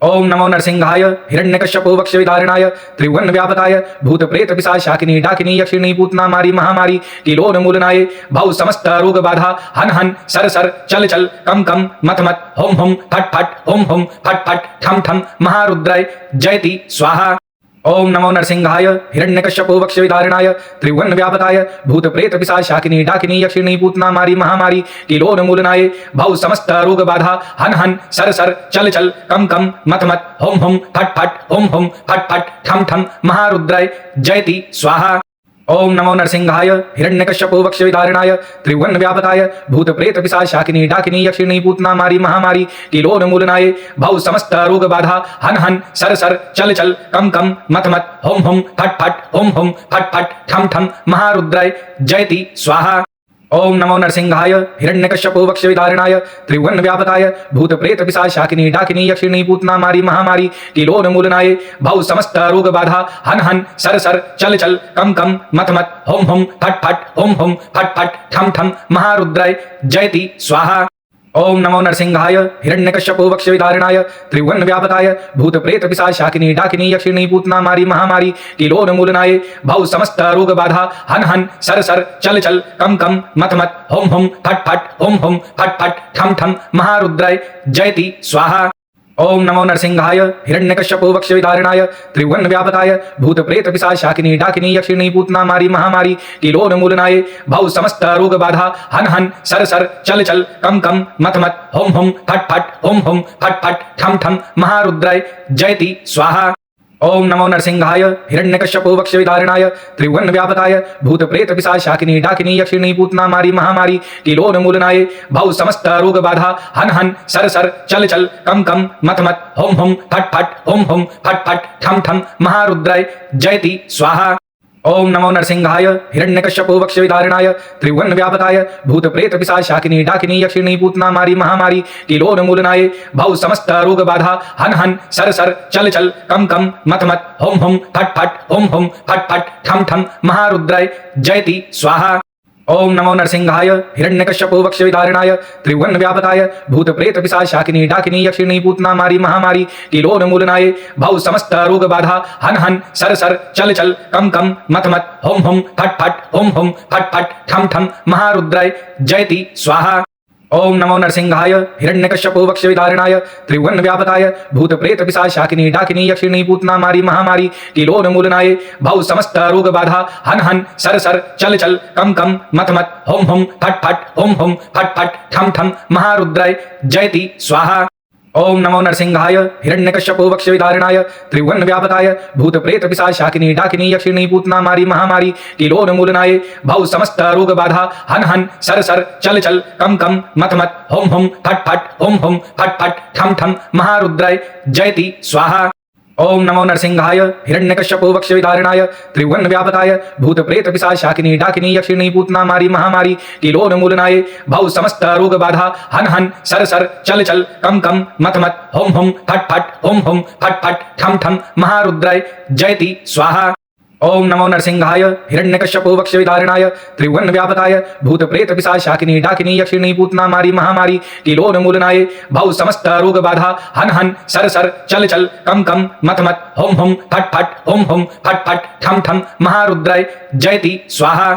ओम नमो नरसिंहाय हिरण्यकश्यपो वक्ष्यविदारिणाय त्रिभुवन व्यापकाय भूत प्रेत पिशाचाकिनी डाकिनी यक्षिणी पूतना मारी महामारी किलोन्मूलनाय भव समस्त रोग बाधा हन हन सर सर चल चल कम कम मत मत होम होम फट फट होम होम फट फट ठम ठम महारुद्राय जयति स्वाहा। ओम नमो नरसिंहाय हिरण्यकश्यपो वक्ष्यविदारिणाय त्रिभुवन व्यापकाय भूत प्रेत पिशाचाकिनी डाकिनी यक्षिणी पूतना मारी महामारी किलोन्मूलनाय भव समस्त रोग बाधा हन हन सर सर चल चल कम कम मत मत होम होम फट फट होम होम फट फट ठम ठम महारुद्राय जयति स्वाहा। ओम नमो नरसिंहाय हिरण्यकश्यपो वक्ष्यविदारिणाय त्रिभुवन व्यापकाय भूत प्रेत पिशाचाकिनी डाकिनी यक्षिणी पूतना मारी महामारी किलोन्मूलनाय भव समस्त रोग बाधा हन हन सर सर चल चल कम कम मत मत होम होम फट फट होम होम फट फट ठम ठम महारुद्राय जयति स्वाहा। ओम नमो नरसिंहाय हिरण्यकश्यपो वक्ष्यविदारिणाय त्रिभुवन व्यापकाय भूत प्रेत पिशाचाकिनी डाकिनी यक्षिणी पूतना मारी महामारी किलोन्मूलनाय भव समस्त रोग बाधा हन हन सर सर चल चल कम कम मत मत होम होम फट फट होम होम फट फट ठम ठम महारुद्राय जयति स्वाहा। ओम नमो नरसिंहाय हिरण्यकश्यपो वक्ष्यविदारिणाय त्रिभुवन व्यापकाय भूत प्रेत पिशाचाकिनी डाकिनी यक्षिणी पूतना मारी महामारी किलोन्मूलनाय भव समस्त रोग बाधा हन हन सर सर चल चल कम कम मत मत होम होम फट फट होम होम फट फट ठम ठम महारुद्राय जयति स्वाहा। ओम नमो नरसिंहाय हिरण्यकश्यपो वक्ष्यविदारिणाय त्रिभुवन व्यापकाय भूत प्रेत पिशाचाकिनी डाकिनी यक्षिणी पूतना मारी महामारी किलोन्मूलनाय भव समस्त रोग बाधा हन हन सर सर चल चल कम कम मत मत होम होम फट फट होम होम फट फट ठम ठम महारुद्राय जयति स्वाहा। ओम नमो नरसिंहाय हिरण्यकश्यपो वक्ष्यविदारिणाय त्रिभुवन व्यापकाय भूत प्रेत पिशाचाकिनी डाकिनी यक्षिणी पूतना मारी महामारी किलोन्मूलनाय भव समस्त रोग बाधा हन हन सर सर चल चल कम कम मत मत होम होम फट फट होम होम फट फट ठम ठम महारुद्राय जयति स्वाहा। ओम नमो नरसिंहाय हिरण्यकश्यपो वक्ष्यविदारिणाय त्रिभुवन व्यापकाय भूत प्रेत पिशाचाकिनी डाकिनी यक्षिणी पूतना मारी महामारी किलोन्मूलनाय भव समस्त रोग बाधा हन हन सर सर चल चल कम कम मत मत होम होम फट फट होम होम फट फट ठम ठम महारुद्राय जयति स्वाहा। ओम नमो नरसिंहाय हिरण्यकश्यपो वक्ष्यविदारिणाय त्रिभुवन व्यापकाय भूत प्रेत पिशाचाकिनी डाकिनी यक्षिणी पूतना मारी महामारी किलोन्मूलनाय भव समस्त रोग बाधा हन हन सर सर चल चल कम कम मत मत होम होम फट फट होम होम फट फट ठम ठम महारुद्राय जयति स्वाहा। ओम नमो नरसिंहाय हिरण्यकश्यपो वक्ष्यविदारिणाय त्रिभुवन व्यापकाय भूत प्रेत पिशाचाकिनी डाकिनी यक्षिणी पूतना मारी महामारी किलोन्मूलनाय भव समस्त रोग बाधा हन हन सर सर चल चल कम कम मत मत होम होम फट फट होम होम फट फट ठम ठम महारुद्राय जयति स्वाहा। ओम नमो नरसिंहाय हिरण्यकश्यपो वक्ष्यविदारिणाय त्रिभुवन व्यापकाय भूत प्रेत पिशाचाकिनी डाकिनी यक्षिणी पूतना मारी महामारी किलोन्मूलनाय भव समस्त रोग बाधा हन हन सर सर चल चल कम कम मत मत होम होम फट फट होम होम फट फट ठम ठम महारुद्राय जयति स्वाहा। ओम नमो नरसिंहाय हिरण्यकश्यपो वक्ष्यविदारिणाय त्रिभुवन व्यापकाय भूत प्रेत पिशाचाकिनी डाकिनी यक्षिणी पूतना मारी महामारी किलोन्मूलनाय भव समस्त रोग बाधा हन हन सर सर चल चल कम कम मत मत होम होम फट फट होम होम फट फट ठम ठम महारुद्राय जयति स्वाहा। ओम नमो नरसिंहाय हिरण्यकश्यपो वक्षविदारिणाय त्रिभुवनव्यापकाय भूतप्रेतपिशाचाकिनी डाकिनी यक्षिणी पूतना मारी महामारी किलोन्मूलनाय भव समस्त रोग बाधा हन हन सर सर चल चल कम कम मत मत होम होम फट फट होम होम फट फट ठम ठम महारुद्राय जयति स्वाहा।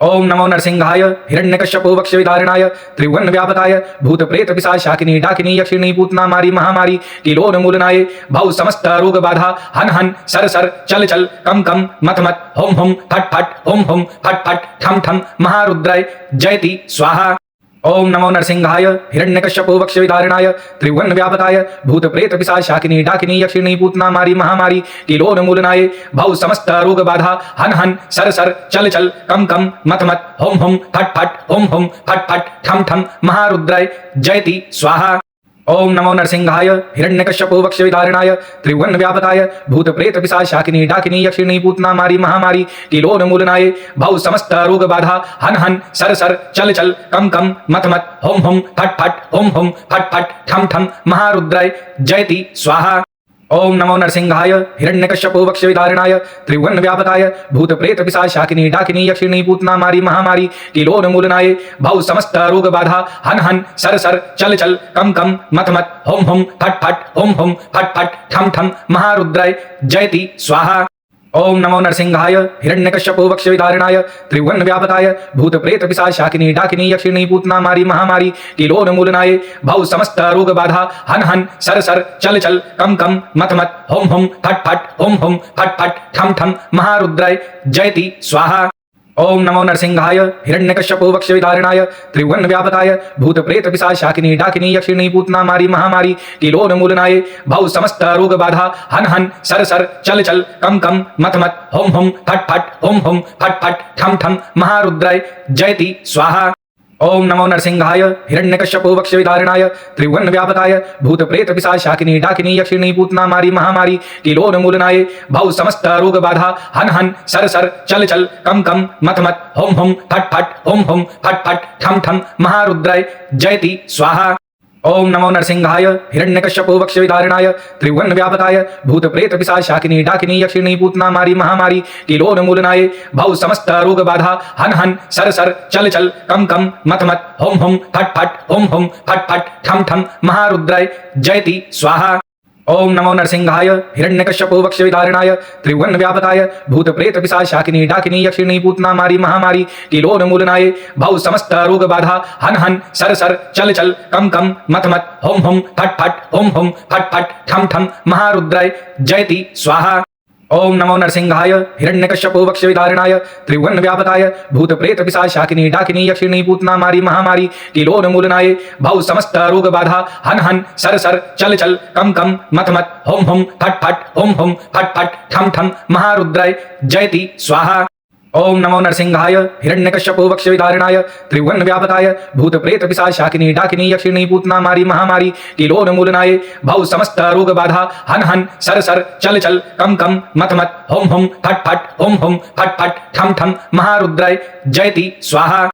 ओम नमो नरसिंहाय हिरण्यकश्यपो वक्षविदारिणाय त्रिभुवनव्यापकाय भूतप्रेतपिशाचाकिनी डाकिनी यक्षिणी पूतना मारी महामारी किलोन्मूलनाय भव समस्त रोग बाधा हन हन सर सर चल चल कम कम मत मत होम होम फट फट होम होम फट फट ठम ठम महारुद्राय जयति स्वाहा। ओम नमो नरसिंहाय हिरण्यकश्यपो वक्षविदारिणाय त्रिभुवनव्यापकाय भूतप्रेतपिशाचाकिनी डाकिनी यक्षिणी पूतना मारी महामारी किलोन्मूलनाय भव समस्त रोग बाधा हन हन सर सर चल चल कम कम मत मत होम होम फट फट होम होम फट फट ठम ठम महारुद्राय जयति स्वाहा। ओम नमो नरसिंहाय हिरण्यकश्यपो वक्षविदारिणाय त्रिभुवनव्यापकाय भूतप्रेतपिशाचाकिनी डाकिनी यक्षिणी पूतना मारी महामारी किलोन्मूलनाय भव समस्त रोग बाधा हन हन सर सर चल चल कम कम मत मत होम होम फट फट होम होम फट फट ठम ठम महारुद्राय जयति स्वाहा। ओम नमो नरसिंहाय हिरण्यकश्यपो वक्षविदारिणाय त्रिभुवनव्यापकाय भूतप्रेतपिशाचाकिनी डाकिनी यक्षिणी पूतना मारी महामारी किलोन्मूलनाय भव समस्त रोग बाधा हन हन सर सर चल चल कम कम मत मत होम होम फट फट होम होम फट फट ठम ठम महारुद्राय जयति स्वाहा। ओम नमो नरसिंहाय हिरण्यकश्यपो वक्षविदारिणाय त्रिभुवनव्यापकाय भूतप्रेतपिशाचाकिनी डाकिनी यक्षिणी पूतना मारी महामारी किलोन्मूलनाय भव समस्त रोग बाधा हन हन सर सर चल चल कम कम मत मत होम होम फट फट होम होम फट फट ठम ठम महारुद्राय जयति स्वाहा। ओम नमो नरसिंहाय हिरण्यकश्यपो वक्षविदारिणाय त्रिभुवनव्यापकाय भूतप्रेतपिशाचाकिनी डाकिनी यक्षिणी पूतना मारी महामारी किलोन्मूलनाय भव समस्त रोग बाधा हन हन सर सर चल चल कम कम मत मत होम होम फट फट होम होम फट फट ठम ठम महारुद्राय जयति स्वाहा। ओम नमो नरसिंहाय हिरण्यकश्यपो वक्षविदारिणाय त्रिभुवनव्यापकाय भूतप्रेतपिशाचाकिनी डाकिनी यक्षिणी पूतना मारी महामारी किलोन्मूलनाय भव समस्त रोग बाधा हन हन सर सर चल चल कम कम मत मत होम होम फट फट होम होम फट फट ठम ठम महारुद्राय जयति स्वाहा। ओम नमो नरसिंहाय हिरण्यकश्यपो वक्षविदारिणाय त्रिभुवनव्यापकाय भूतप्रेतपिशाचाकिनी डाकिनी यक्षिणी पूतना मारी महामारी किलोन्मूलनाय भव समस्त रोग बाधा हन हन सर सर चल चल कम कम मत मत होम होम फट फट होम होम फट फट ठम ठम महारुद्राय जयति स्वाहा। ओम नमो नरसिंहाय हिरण्यकश्यपो वक्षविदारिणाय त्रिभुवनव्यापकाय भूतप्रेतपिशाचाकिनी डाकिनी यक्षिणी पूतना मारी महामारी किलोन्मूलनाय भव समस्त रोग बाधा हन हन सर सर चल चल कम कम मत मत होम होम फट फट होम होम फट फट ठम ठम महारुद्राय जयति स्वाहा। ओम नमो नरसिंहाय हिरण्यकश्यपो वक्षविदारिणाय त्रिभुवनव्यापकाय भूतप्रेतपिशाचाकिनी डाकिनी यक्षिणी पूतना मारी महामारी किलोन्मूलनाय भव समस्त रोग बाधा हन हन सर सर चल चल कम कम मत मत होम होम फट फट होम होम फट फट ठम ठम महारुद्राय जयति स्वाहा। ओम नमो नरसिंहाय हिरण्यकश्यपो वक्षविदारिणाय त्रिभुवनव्यापकाय भूतप्रेतपिशाचाकिनी डाकिनी यक्षिणी पूतना मारी महामारी किलोन्मूलनाय भव समस्त रोग बाधा हन हन सर सर चल चल कम कम मत मत होम होम फट फट होम होम फट फट ठम ठम महारुद्राय जयति स्वाहा।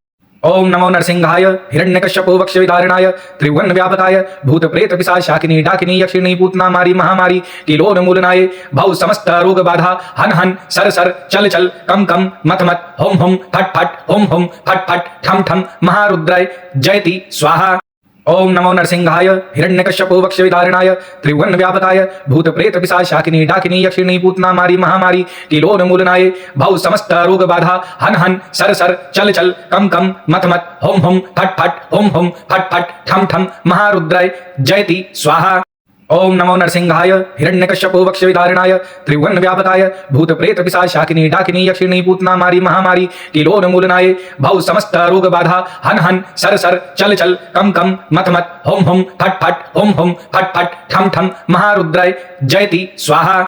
ओम नमो नरसिंहाय हिरण्यकश्यपो वक्षविदारिणाय त्रिभुवनव्यापकाय भूतप्रेतपिशाचाकिनी डाकिनी यक्षिणी पूतना मारी महामारी किलोन्मूलनाय भव समस्त रोग बाधा हन हन सर सर चल चल कम कम मत मत होम होम फट फट होम होम फट फट ठम ठम महारुद्राय जयति स्वाहा। ओम नमो नरसिंहाय हिरण्यकश्यपो वक्षविदारिणाय त्रिभुवनव्यापकाय भूतप्रेतपिशाचाकिनी डाकिनी यक्षिणी पूतना मारी महामारी किलोन्मूलनाय भव समस्त रोग बाधा हन हन सर सर चल चल कम कम मत मत होम होम फट फट होम होम फट फट ठम ठम महारुद्राय जयति स्वाहा। ओम नमो नरसिंहाय हिरण्यकश्यपो वक्षविदारिणाय त्रिभुवनव्यापकाय भूतप्रेतपिशाचाकिनी डाकिनी यक्षिणी पूतना मारी महामारी किलोन्मूलनाय भव समस्त रोग बाधा हन हन सर सर चल चल कम कम मत मत होम होम फट फट होम होम फट फट ठम ठम महारुद्राय जयति स्वाहा।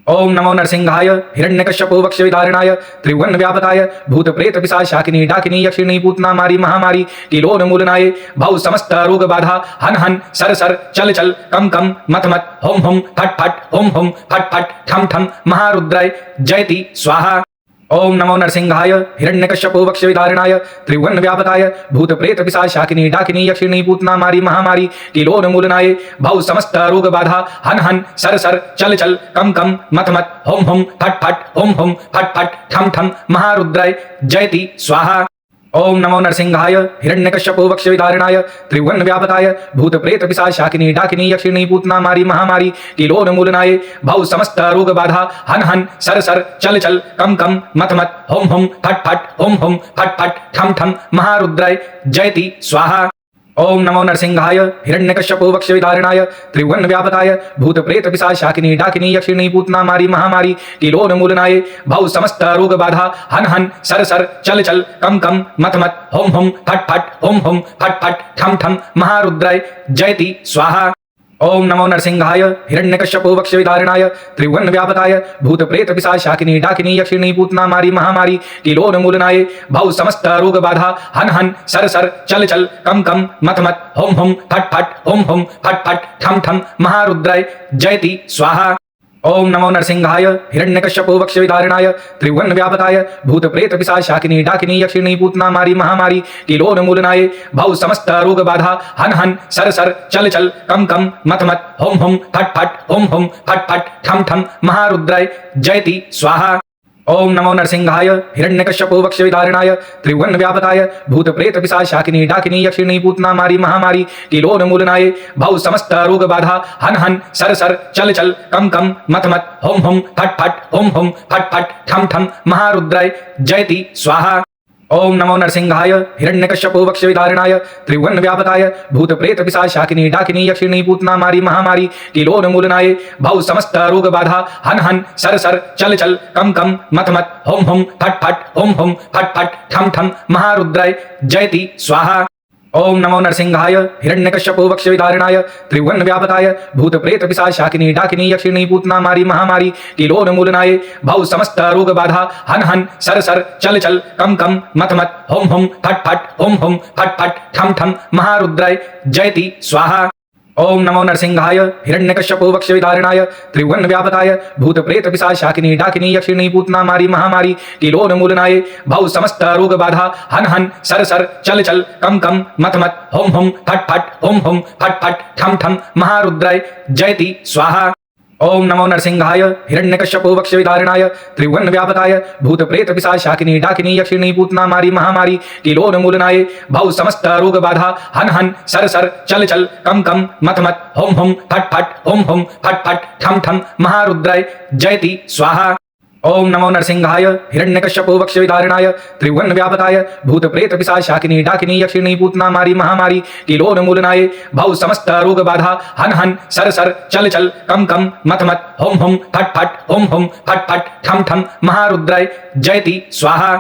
ओम नमो नरसिंहाय हिरण्यकश्यपो वक्षविदारिणाय त्रिभुवनव्यापकाय भूतप्रेतपिशाचाकिनी डाकिनी यक्षिणी पूतना मारी महामारी किलोन्मूलनाय भव समस्त रोग बाधा हन हन सर सर चल चल कम कम मत मत होम होम फट फट होम होम फट फट ठम ठम महारुद्राय जयति स्वाहा। ओम नमो नरसिंहाय हिरण्यकश्यपो वक्षविदारिणाय त्रिभुवन व्यापकाय भूत प्रेत पिशाच शाकिनी डाकिनी यक्षिणी पूतना मारी महामारी किलोन्मूलनाय भव समस्त रोग बाधा हन हन सर सर चल चल कम कम मत मत होम होम फट फट होम होम फट फट ठम ठम महारुद्राय जयति स्वाहा। ओम नमो नरसिंहाय हिरण्यकश्यपो वक्षविदारिणाय त्रिभुवन व्यापकाय भूत प्रेत पिशाच शाकिनी डाकिनी यक्षिणी पूतना मारी महामारी किलोन्मूलनाय भव समस्त रोग बाधा हन हन सर सर चल चल कम कम मत मत होम होम फट फट होम होम फट फट ठम ठम महारुद्राय जयति स्वाहा। ओम नमो नरसिंहाय हिरण्यकश्यपो वक्षविदारिणाय त्रिभुवन व्यापकाय भूत प्रेत पिशाच शाकिनी डाकिनी यक्षिणी पूतना मारी महामारी किलोन्मूलनाय भव समस्त रोग बाधा हन हन सर सर चल चल कम कम मत मत होम होम फट फट होम होम फट फट ठम ठम महारुद्राय जयति स्वाहा। ओम नमो नरसिंहाय हिरण्यकश्यपो वक्षविदारिणाय त्रिभुवन व्यापकाय भूत प्रेत पिशाच शाकिनी डाकिनी यक्षिणी पूतना मारी महामारी किलोन्मूलनाय भव समस्त रोग बाधा हन हन सर सर चल चल कम कम मत मत होम होम फट फट होम होम फट फट ठम ठम महारुद्राय जयति स्वाहा। ओम नमो नरसिंहाय हिरण्यकश्यपो वक्षविदारिणाय त्रिभुवन व्यापकाय भूत प्रेत पिशाच शाकिनी डाकिनी यक्षिणी पूतना मारी महामारी किलोन्मूलनाय भव समस्त रोग बाधा हन हन सर सर चल चल कम कम मत मत होम होम फट फट होम होम फट फट ठम ठम महारुद्राय जयति स्वाहा। ओम नमो नरसिंहाय हिरण्यकश्यपो वक्षविदारिणाय त्रिभुवन व्यापकाय भूत प्रेत पिशाच शाकिनी डाकिनी यक्षिणी पूतना मारी महामारी किलोन्मूलनाय भव समस्त रोग बाधा हन हन सर सर चल चल कम कम मत मत होम होम फट फट होम होम फट फट ठम ठम महारुद्राय जयति स्वाहा। ओम नमो नरसिंहाय हिरण्यकश्यपो वक्षविदारिणाय त्रिभुवन व्यापकाय भूत प्रेत पिशाच शाकिनी डाकिनी यक्षिणी पूतना मारी महामारी किलोन्मूलनाय भव समस्त रोग बाधा हन हन सर सर चल चल कम कम मत मत होम होम फट फट होम होम फट फट ठम ठम महारुद्राय जयति स्वाहा। ओम नमो नरसिंहाय हिरण्यकश्यपो वक्षविदारिणाय त्रिभुवन व्यापकाय भूत प्रेत पिशाच शाकिनी डाकिनी यक्षिणी पूतना मारी महामारी किलोन्मूलनाय भव समस्त रोग बाधा हन हन सर सर चल चल कम कम मत मत होम होम फट फट होम होम फट फट ठम ठम महारुद्राय जयति स्वाहा। ओम नमो नरसिंहाय हिरण्यकश्यपो वक्षविदारिणाय त्रिभुवन व्यापकाय भूत प्रेत पिशाच शाकिनी डाकिनी यक्षिणी पूतना मारी महामारी किलोन्मूलनाय भव समस्त रोग बाधा हन हन सर सर चल चल कम कम मत मत होम होम फट फट होम होम फट फट ठम ठम महारुद्राय जयति स्वाहा। ओम नमो नरसिंहाय हिरण्यकश्यपो वक्षविदारिणाय त्रिभुवन व्यापकाय भूत प्रेत पिशाच शाकिनी डाकिनी यक्षिणी पूतना मारी महामारी किलोन्मूलनाय भव समस्त रोग बाधा हन हन सर सर चल चल कम कम मत मत होम होम फट फट होम होम फट फट ठम ठम महारुद्राय जयति स्वाहा। ओम नमो नरसिंहाय हिरण्यकश्यपो वक्षविदारिणाय त्रिभुवन व्यापकाय भूत प्रेत पिशाच शाकिनी डाकिनी यक्षिणी पूतना मारी महामारी किलोन्मूलनाय भव समस्त रोग बाधा हन हन सर सर चल चल कम कम मत मत होम होम फट फट होम होम फट फट ठम ठम महारुद्राय जयति स्वाहा।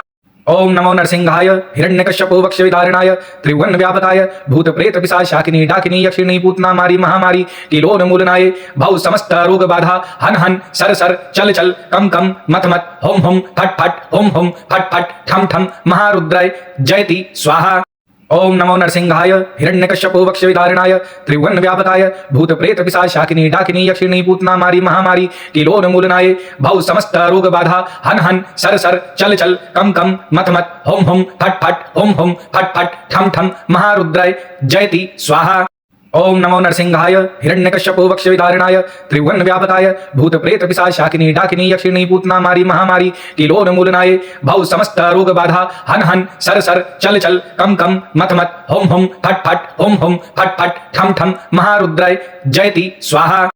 ओम नमो नरसिंहाय हिरण्यकश्यपो वक्षविदारिणाय त्रिभुवन व्यापकाय भूत प्रेत पिशाच शाकिनी डाकिनी यक्षिणी पूतना मारी महामारी किलोन्मूलनाय भव समस्त रोग बाधा हन हन सर सर चल चल कम कम मत मत होम होम फट फट होम होम फट फट ठम ठम महारुद्राय जयति स्वाहा। ओम नमो नरसिंहाय हिरण्यकश्यपो वक्षविदारिणाय त्रिभुवन व्यापकाय भूत प्रेत पिशाच शाकिनी डाकिनी यक्षिणी पूतना मारी महामारी किलोन्मूलनाय भव समस्त रोग बाधा हन हन सर सर चल चल कम कम मत मत होम होम फट फट होम होम फट फट ठम ठम महारुद्राय जयति स्वाहा। ओम नमो नरसिंहाय हिरण्यकश्यपो वक्षविदारिणाय त्रिभुवन व्यापकाय भूत प्रेत पिशाच शाकिनी डाकिनी यक्षिणी पूतना मारी महामारी किलोन्मूलनाय भव समस्त रोग बाधा हन हन सर सर चल चल कम कम मत मत होम होम फट फट होम होम फट फट ठम ठम महारुद्राय जयति स्वाहा।